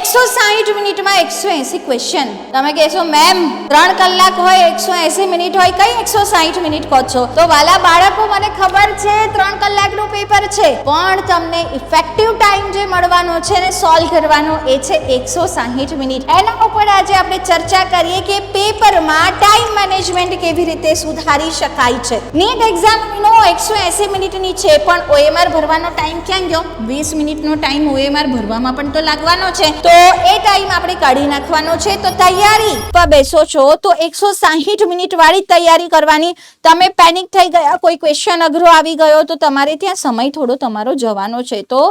160 મિનિટમાં 180 ક્વેશ્ચન. તમે કહેશો મેમ 3 કલાક હોય 180 મિનિટ હોય, કઈ 160 મિનિટ કહો છો? તો વાલા બાળકો, મને ખબર છે 3 કલાકનું પેપર છે, પણ તમને ઇફેક્ટિવ ટાઈમ જે મળવાનો છે ને સોલ્વ કરવાનો એ છે 160 મિનિટ. એના ઉપર આજે આપણે ચર્ચા કરીએ કે પેપરમાં ટાઈમ મેનેજમેન્ટ કેવી રીતે સુધારી શકાય છે. નીટ એક્ઝામનો 180 મિનિટની છે, પણ OMR ભરવાનો ટાઈમ ક્યાં ગયો? 20 મિનિટનો ટાઈમ OMR ભરવામાં પણ તો લાગવાનો છે, તો એ ટાઈમ આપણે કાઢી નાખવાનો છે. તો તૈયારી પર બેસો છો તો 160 મિનિટ વાળી તૈયારી કરવાની. તમે પેનિક થઈ ગયા, કોઈ ક્વેશ્ચન અઘરો આવી ગયો તો તમારે ત્યાં સમય થોડો તમારો જવાનો છે. તો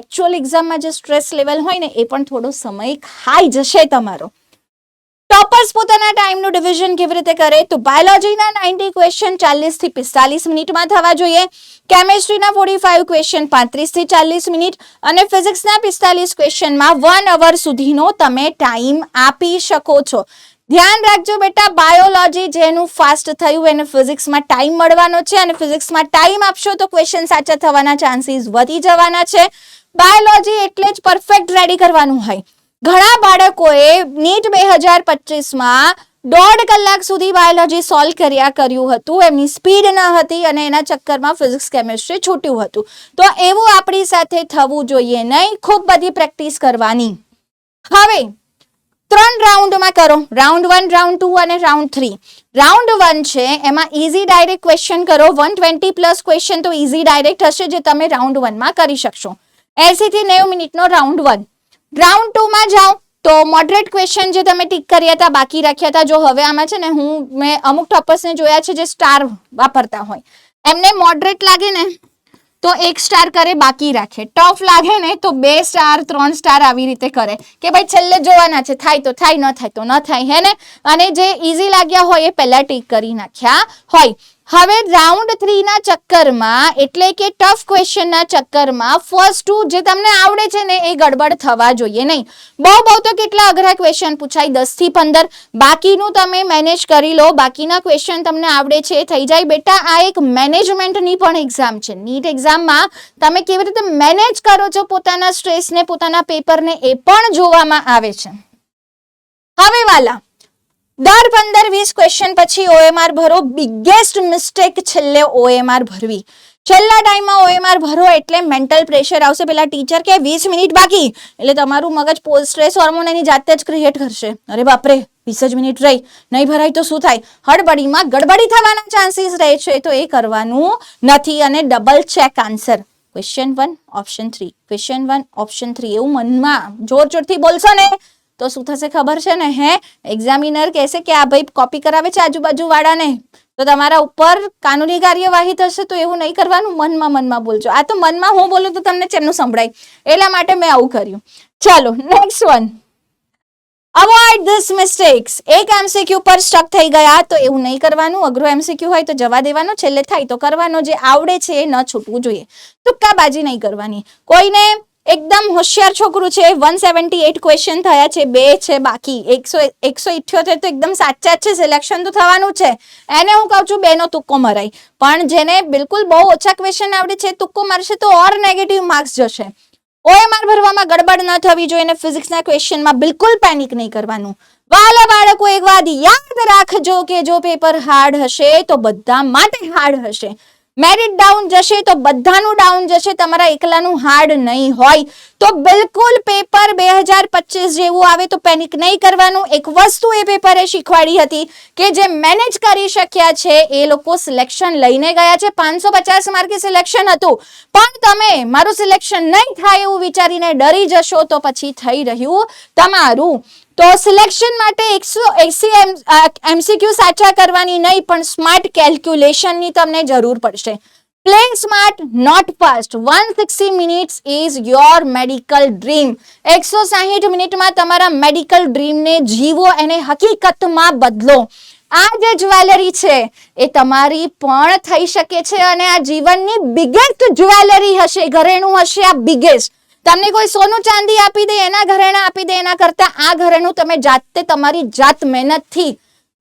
એકચ્યુઅલ એક્ઝામમાં જે સ્ટ્રેસ લેવલ હોય ને એ પણ થોડો સમય ખાઈ જશે તમારો. ટોપર્સ પોતાના ટાઈમનું ડિવિઝન કેવી રીતે કરે? તો બાયોલોજીના 90 ક્વેશ્ચન 40 થી 45 મિનિટમાં થવા જોઈએ, કેમિસ્ટ્રીના 45 ક્વેશ્ચન 35 થી 40 મિનિટ અને ફિઝિક્સના 45 ક્વેશ્ચનમાં 1 અવર સુધીનો તમે ટાઈમ આપી શકો છો. ધ્યાન રાખજો બેટા, બાયોલોજી જેનું ફાસ્ટ થયું એને ફિઝિક્સમાં ટાઈમ મળવાનો છે, અને ફિઝિક્સમાં ટાઈમ આપશો તો ક્વેશ્ચન સાચા થવાના ચાન્સીસ વધી જવાના છે. બાયોલોજી એટલે જ પરફેક્ટ રેડી કરવાનું હોય. ઘણા બાળકોએ નીટ 2025માં 1.5 કલાક સુધી બાયોલોજી સોલ્વ કર્યું હતું, એમની સ્પીડ ન હતી અને એના ચક્કરમાં ફિઝિક્સ કેમિસ્ટ્રી છૂટ્યું હતું. તો એવું આપણી સાથે થવું જોઈએ નહીં, ખૂબ બધી પ્રેક્ટિસ કરવાની. હવે 3 રાઉન્ડમાં કરો, રાઉન્ડ 1, રાઉન્ડ 2 અને રાઉન્ડ 3. રાઉન્ડ 1 છે એમાં ઇઝી ડાયરેક્ટ ક્વેશ્ચન કરો. 120 પ્લસ ક્વેશ્ચન તો ઇઝી ડાયરેક્ટ હશે જે તમે રાઉન્ડ 1માં કરી શકશો. 80 થી 90 મિનિટનો રાઉન્ડ 1. રાઉન્ડ 2માં જાઓ તો મોડરેટ ક્વેશ્ચન જે તમે ટીક કર્યા હતા, બાકી રાખ્યા હતા, જો હવે આમાં છે ને મેં અમુક ટોપર્સને જોયા છે જે સ્ટાર વાપરતા હોય, એમને મોડરેટ લાગે ને તો 1 સ્ટાર કરે, બાકી રાખે. ટફ લાગે ને તો 2 સ્ટાર 3 સ્ટાર આવી રીતે કરે કે ભાઈ છેલ્લે જોવાના છે, થાય તો થાય, ન થાય તો ન થાય, હે ને. અને જે ઇઝી લાગ્યા હોય એ પહેલા ટીક કરી નાખ્યા હોય. હવે રાઉન્ડ 3 ના ચક્કરમાં એટલે કે ટફ ક્વેશ્ચનના ચક્કરમાં ફર્સ્ટ 2 જે તમને આવડે છે ને એ ગડબડ થવા જોઈએ નહીં. બહુ તો કેટલા અઘરા ક્વેશ્ચન પૂછાય, 10 થી 15, બાકીનું તમે મેનેજ કરી લો. બાકીના ક્વેશ્ચન તમને આવડે છે એ થઈ જાય. બેટા આ એક મેનેજમેન્ટની પણ એક્ઝામ છે. નીટ એક્ઝામમાં તમે કેવી રીતે મેનેજ કરો છો પોતાના સ્ટ્રેસને, પોતાના પેપરને, એ પણ જોવામાં આવે છે. હવે વાલા, દર 15-20 ક્વેશ્ચન પછી OMR ભરો. બિગેસ્ટ મિસ્ટેક છેલ્લે OMR ભરવી. છેલ્લા ટાઈમમાં OMR ભરો એટલે મેન્ટલ પ્રેશર આવશે. પેલા ટીચર કે 20 મિનિટ બાકી એટલે તમારું મગજ પોસ્ટ સ્ટ્રેસ હોર્મોન એની જાતે જ ક્રિએટ કરશે. અરે બાપરે 20 જ મિનિટ રહી, નહીં ભરાય તો શું થાય? હડબડીમાં ગડબડી થવાના ચાન્સીસ રહે છે, તો એ કરવાનું નથી. અને double check answer. Question 1 option 3, question 1 option 3, એવું મનમાં જોરથી બોલશો ને તો શું થશે ખબર છે ને? એક્ઝામિનર કહેશે કે આ ભાઈ કોપી કરાવે છે આજુબાજુ વાળાને, તો તમારા ઉપર કાનૂની કાર્યવાહી થશે. તો એવું નહીં કરવાનું, મનમાં બોલજો. આ તો મનમાં હું બોલું તો તમને ચેમનું સંભળાય, એટલા માટે મેં આવું કર્યું. ચાલો next one, avoid this mistakes. એક MCQ પર સ્ટક થઈ ગયા તો એવું નહીં કરવાનું. અઘરો MCQ હોય તો જવા દેવાનો, છેલ્લે થાય તો કરવાનો. જે આવડે છે એ ન છૂટવું જોઈએ. તુક્કાબાજી નહીં કરવાની. કોઈને એકદમ હોશિયાર છોકરું છે, 178 ક્વેશ્ચન થયા છે, 2 છે બાકી, 178 તો એકદમ સાચા છે, સિલેક્શન તો થવાનું છે, એને હું કહું છું 2 નો તુક્કો મરાય. પણ જેને બિલકુલ બહુ ઓછા ક્વેશ્ચન આવડે છે તુક્કો મારશે તો ઓર નેગેટિવ માર્ક્સ જશે. OMR ભરવામાં ગડબડ ન થવી જોઈએ અને ફિઝિક્સના ક્વેશ્ચનમાં બિલકુલ પેનિક નહીં કરવાનું. વાલા બાળકો, એક વાત યાદ રાખજો કે જો પેપર હાર્ડ હશે તો બધા માટે હાર્ડ હશે. મેરિટ ડાઉન જશે તો બધાનું ડાઉન જશે, તમારા એકલાનું હાર્ડ નહીં હોય. તો બિલકુલ પેપર 2025 જેવું આવે તો પેનિક નહીં કરવાનું. એક વસ્તુ એ પેપરે શીખવાડી હતી કે જે મેનેજ કરી શક્યા છે એ લોકો સિલેક્શન લઈને ગયા છે. 550 માર્કે સિલેક્શન હતું, પણ તમે મારું સિલેક્શન નહીં થાય એવું વિચારીને ડરી જશો તો પછી થઈ રહ્યું તમારું. તો સિલેક્શન માટે 180 MCQ સાચા કરવાની નહીં, પણ સ્માર્ટ કેલ્ક્યુલેશનની તમને જરૂર પડશે. Play smart, not fast. 160 minutes is your medical dream. 160 મિનિટમાં તમારા મેડિકલ ડ્રીમને જીવો, એને હકીકતમાં બદલો. આ જે જ્વેલરી છે એ તમારી પણ થઈ શકે છે, અને આ જીવનની બિગેસ્ટ જ્વેલરી હશે, ઘરેણું હશે આ બિગેસ્ટ. તમને કોઈ સોનું ચાંદી આપી દે, એના ઘરેણા આપી દે, એના કરતા આ ઘરેણું તમે જાતે તમારી જાત મહેનતથી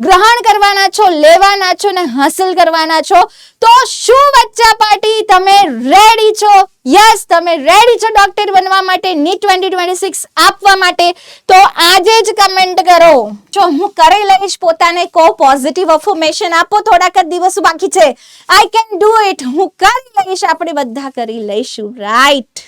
ગ્રહણ કરવાના છો, લેવાના છો ને હાંસલ કરવાના છો. તો શું બચ્ચા પાર્ટી તમે રેડી છો? યસ, તમે રેડી છો ડોક્ટર બનવા માટે, નીટ 2026 આપવા માટે? તો આજે જ કમેન્ટ કરો. જો હું કરી લઈશ, પોતાને કહો, પોઝિટિવ અફર્મેશન આપો. થોડાક જ દિવસો બાકી છે. I can do it. હું કરી લઈશ. આપણે બધા કરી લઈશું. રાઈટ.